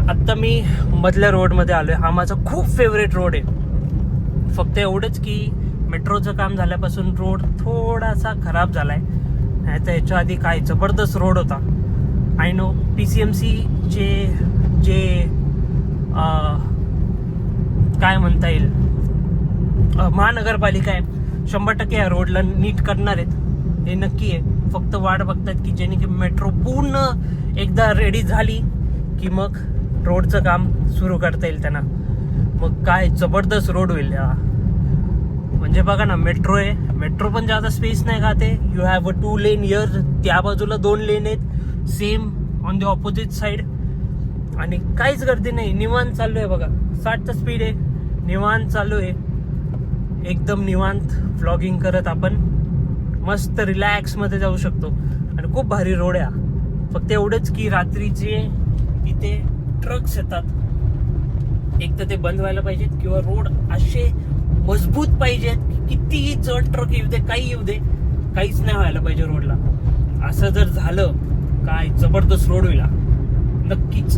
आत्ता मी मधल्या रोडमध्ये आलो आहे. हा माझा खूप फेवरेट रोड आहे. फक्त एवढंच की मेट्रोचं काम झाल्यापासून रोड थोडासा खराब झाला आहे. नाही तर याच्या आधी काय जबरदस्त रोड होता. आय नो PCMCचे जे काय म्हणता येईल महानगरपालिका आहे 100% या रोडला नीट करणार आहेत, हे नक्की आहे. फक्त वाट बघतात की जेणे की मेट्रो पूर्ण एकदा रेडी झाली की मग रोडचं काम सुरू करता येईल त्यांना. मग काय जबरदस्त रोड होईल. म्हणजे बघा ना, मेट्रो आहे, मेट्रो पण जास्त स्पेस नाही खाते. You have a 2 lane year, त्या बाजूला 2 लेन आहेत same on the opposite side, आणि काहीच गर्दी नाही. निवांत चालू आहे बघा. 60चा स्पीड आहे, निवांत चालू आहे. एकदम निवांत व्लॉगिंग करत आपण मस्त रिलॅक्स मध्ये जाऊ शकतो. आणि खूप भारी रोड आहे. फक्त एवढंच की रात्रीचे इथे ट्रक्स येतात, एक तर ते बंद व्हायला पाहिजेत, किंवा रोड असे मजबूत पाहिजेत की कितीही जड ट्रक येऊ दे, काही येऊ दे, काहीच नाही व्हायला पाहिजे रोडला. असं जर झालं काय जबरदस्त रोड होईल नक्कीच.